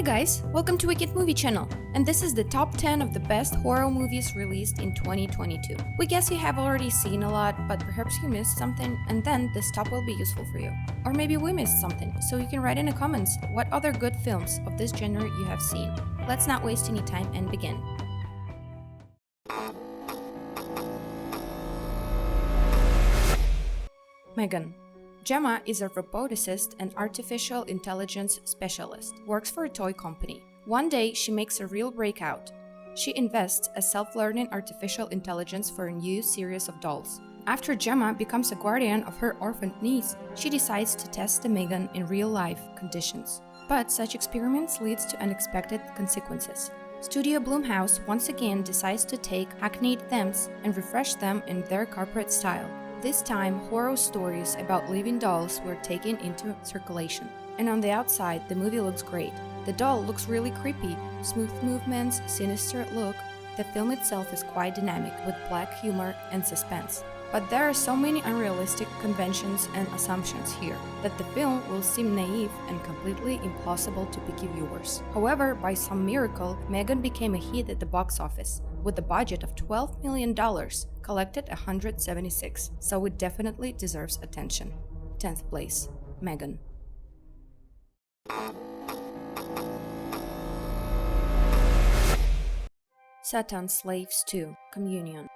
guys, welcome to Wicked Movie Channel, and this is the top 10 of the best horror movies released in 2022. We guess you have already seen a lot, but perhaps you missed something, and then this top will be useful for you. Or maybe we missed something, so you can write in the comments what other good films of this genre you have seen. Let's not waste any time and begin. Megan. Gemma is a roboticist and artificial intelligence specialist, works for a toy company. One day, she makes a real breakout. She invests a self-learning artificial intelligence for a new series of dolls. After Gemma becomes a guardian of her orphaned niece, she decides to test the Megan in real-life conditions. But such experiments leads to unexpected consequences. Studio Blumhouse once again decides to take hackneyed themes and refresh them in their corporate style. This time, horror stories about living dolls were taken into circulation. And on the outside, the movie looks great. The doll looks really creepy, smooth movements, sinister look. The film itself is quite dynamic, with black humor and suspense. But there are so many unrealistic conventions and assumptions here that the film will seem naive and completely impossible to picky viewers. However, by some miracle, Megan became a hit at the box office. With a budget of $12 million, collected $176, so it definitely deserves attention. 10th place, Megan. Satan's Slaves 2, Communion.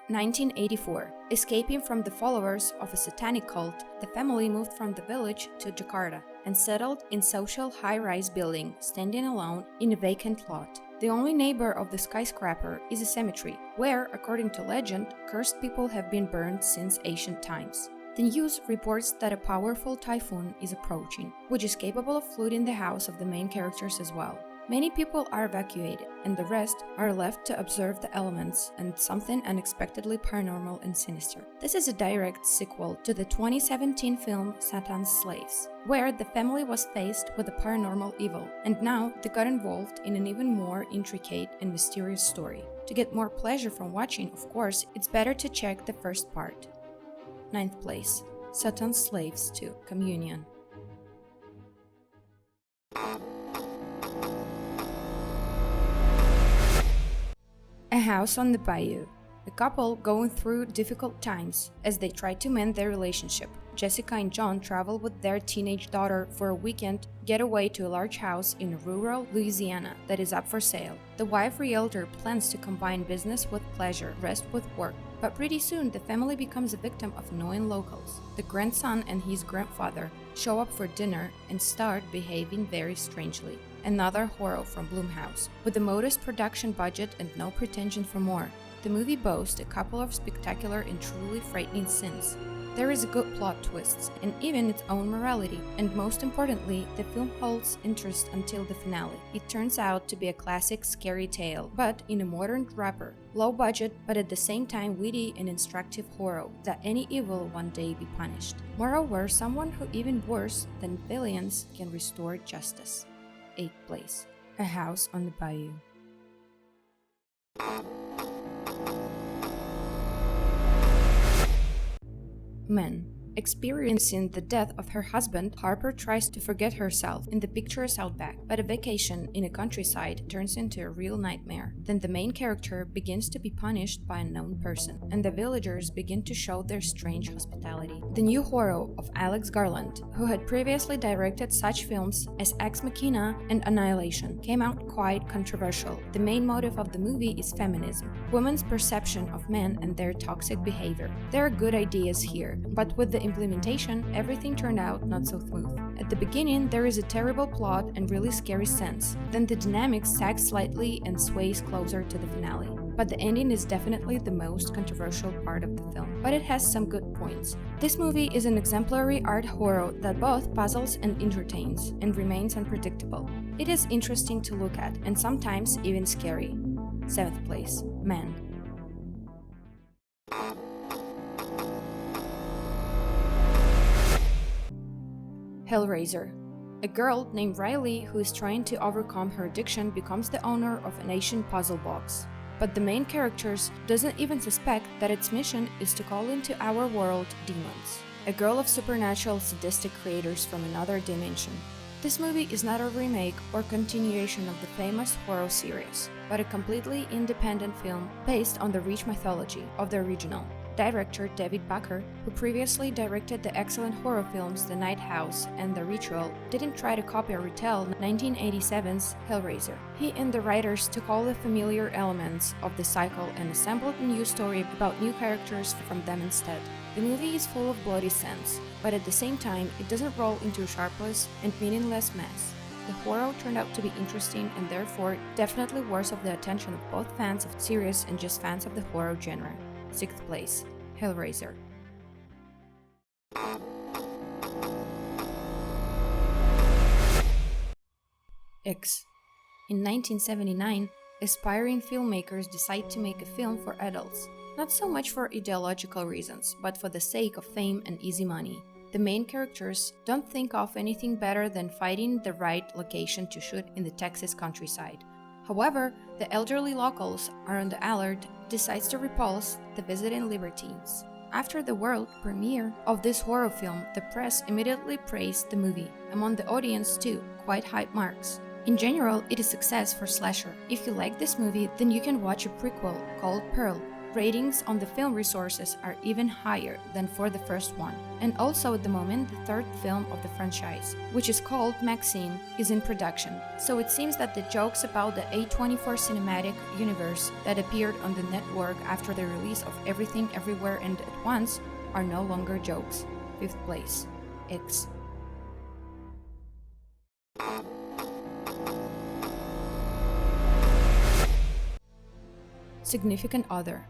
1984. Escaping from the followers of a satanic cult, the family moved from the village to Jakarta and settled in social high-rise building, standing alone in a vacant lot. The only neighbor of the skyscraper is a cemetery, where, according to legend, cursed people have been burned since ancient times. The news reports that a powerful typhoon is approaching, which is capable of flooding the house of the main characters as well. Many people are evacuated, and the rest are left to observe the elements and something unexpectedly paranormal and sinister. This is a direct sequel to the 2017 film Satan's Slaves, where the family was faced with a paranormal evil, and now they got involved in an even more intricate and mysterious story. To get more pleasure from watching, of course, it's better to check the first part. 9th place, Satan's Slaves 2, Communion. A House on the Bayou. A couple going through difficult times as they try to mend their relationship. Jessica and John travel with their teenage daughter for a weekend getaway to a large house in rural Louisiana that is up for sale. The wife realtor plans to combine business with pleasure, rest with work. But pretty soon, the family becomes a victim of annoying locals. The grandson and his grandfather show up for dinner and start behaving very strangely. Another horror from Blumhouse, with a modest production budget and no pretension for more. The movie boasts a couple of spectacular and truly frightening scenes. There is a good plot twists and even its own morality, and most importantly, the film holds interest until the finale. It turns out to be a classic scary tale, but in a modern wrapper. Low budget, but at the same time witty and instructive horror that any evil one day be punished. Moreover, someone who even worse than villains can restore justice. 8th place, A House on the Bayou. Men. Experiencing the death of her husband, Harper tries to forget herself in the picturesque outback, but a vacation in a countryside turns into a real nightmare. Then the main character begins to be punished by a known person, and the villagers begin to show their strange hospitality. The new horror of Alex Garland, who had previously directed such films as Ex Machina and Annihilation, came out quite controversial. The main motive of the movie is feminism, women's perception of men and their toxic behavior. There are good ideas here, but with the implementation, everything turned out not so smooth. At the beginning, there is a terrible plot and really scary sense. Then the dynamics sag slightly and sways closer to the finale. But the ending is definitely the most controversial part of the film, but it has some good points. This movie is an exemplary art horror that both puzzles and entertains, and remains unpredictable. It is interesting to look at, and sometimes even scary. 7th place, Man. Hellraiser. A girl named Riley who is trying to overcome her addiction becomes the owner of an ancient puzzle box. But the main character doesn't even suspect that its mission is to call into our world demons. A girl of supernatural sadistic creators from another dimension. This movie is not a remake or continuation of the famous horror series, but a completely independent film based on the rich mythology of the original. Director David Bacher, who previously directed the excellent horror films The Night House and The Ritual, didn't try to copy or retell 1987's Hellraiser. He and the writers took all the familiar elements of the cycle and assembled a new story about new characters from them instead. The movie is full of bloody scenes, but at the same time, it doesn't roll into a sharpless and meaningless mess. The horror turned out to be interesting and therefore definitely worth of the attention of both fans of the series and just fans of the horror genre. 6th place, Hellraiser. X. In 1979, aspiring filmmakers decide to make a film for adults, not so much for ideological reasons, but for the sake of fame and easy money. The main characters don't think of anything better than finding the right location to shoot in the Texas countryside. However, the elderly locals are on the alert, decides to repulse the visiting libertines. After the world premiere of this horror film, the press immediately praised the movie. Among the audience too, quite high marks. In general, it is a success for slasher. If you like this movie, then you can watch a prequel called Pearl. Ratings on the film resources are even higher than for the first one. And also at the moment, the third film of the franchise, which is called Maxine, is in production. So it seems that the jokes about the A24 cinematic universe that appeared on the network after the release of Everything Everywhere and at Once are no longer jokes. 5th place, X. Significant Other.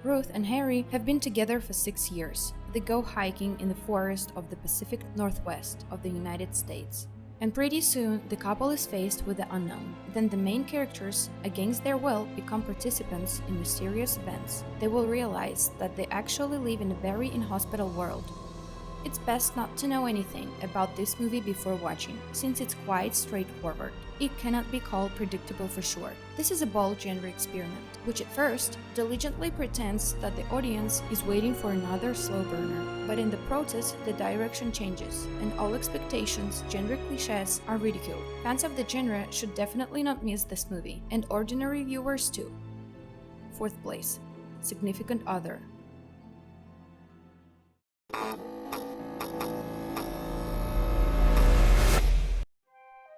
Ruth and Harry have been together for 6 years. They go hiking in the forest of the Pacific Northwest of the United States. And pretty soon, the couple is faced with the unknown. Then the main characters, against their will, become participants in mysterious events. They will realize that they actually live in a very inhospitable world. It's best not to know anything about this movie before watching, since it's quite straightforward. It cannot be called predictable for sure. This is a bold genre experiment, which at first diligently pretends that the audience is waiting for another slow burner. But in the process, the direction changes, and all expectations, genre cliches are ridiculed. Fans of the genre should definitely not miss this movie, and ordinary viewers too. 4th place, Significant Other.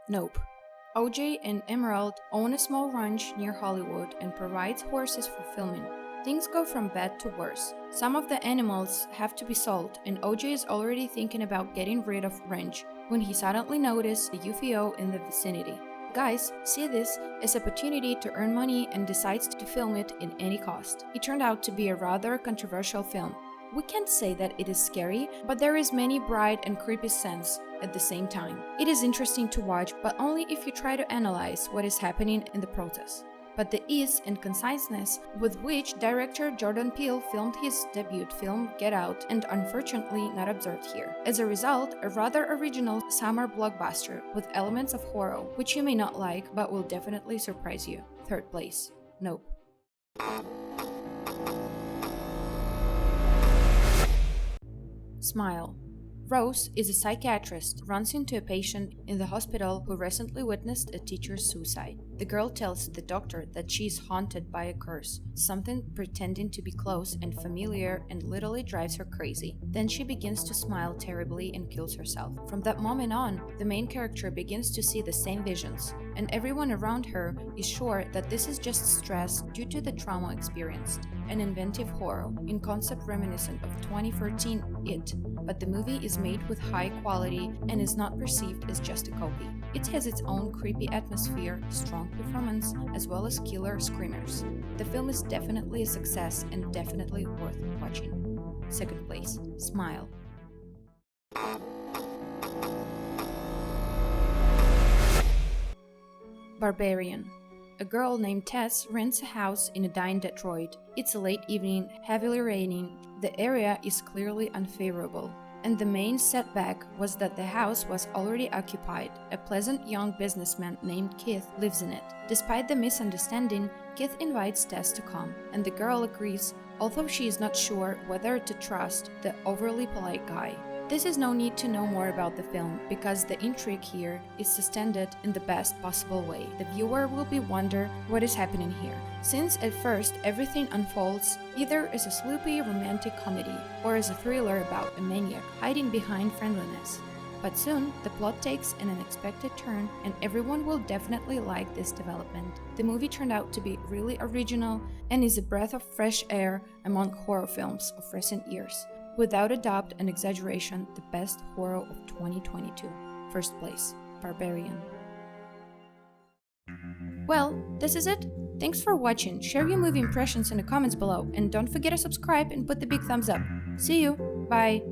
Nope. OJ and Emerald own a small ranch near Hollywood and provides horses for filming. Things go from bad to worse. Some of the animals have to be sold, and OJ is already thinking about getting rid of ranch when he suddenly notices a UFO in the vicinity. Guys see this as an opportunity to earn money and decides to film it in any cost. It turned out to be a rather controversial film. We can't say that it is scary, but there is many bright and creepy scenes at the same time. It is interesting to watch, but only if you try to analyze what is happening in the process. But the ease and conciseness with which director Jordan Peele filmed his debut film Get Out and unfortunately not observed here. As a result, a rather original summer blockbuster with elements of horror, which you may not like but will definitely surprise you. 3rd place, Nope. Smile. Rose is a psychiatrist, runs into a patient in the hospital who recently witnessed a teacher's suicide. The girl tells the doctor that she is haunted by a curse, something pretending to be close and familiar, and literally drives her crazy. Then she begins to smile terribly and kills herself. From that moment on, the main character begins to see the same visions, and everyone around her is sure that this is just stress due to the trauma experienced. An inventive horror, in concept reminiscent of 2013 It, but the movie is made with high quality and is not perceived as just a copy. It has its own creepy atmosphere, strong performance, as well as killer screamers. The film is definitely a success and definitely worth watching. 2nd place, Smile. Barbarian. A girl named Tess rents a house in a dying Detroit. It's a late evening, heavily raining. The area is clearly unfavorable, and the main setback was that the house was already occupied. A pleasant young businessman named Keith lives in it. Despite the misunderstanding, Keith invites Tess to come, and the girl agrees, although she is not sure whether to trust the overly polite guy. This is no need to know more about the film, because the intrigue here is sustained in the best possible way. The viewer will be wonder what is happening here, since at first everything unfolds either as a sloopy romantic comedy or as a thriller about a maniac hiding behind friendliness. But soon, the plot takes an unexpected turn, and everyone will definitely like this development. The movie turned out to be really original and is a breath of fresh air among horror films of recent years. Without a doubt and exaggeration, the best horror of 2022. First place, Barbarian. Well, this is it. Thanks for watching. Share your movie impressions in the comments below, and don't forget to subscribe and put the big thumbs up. See you. Bye.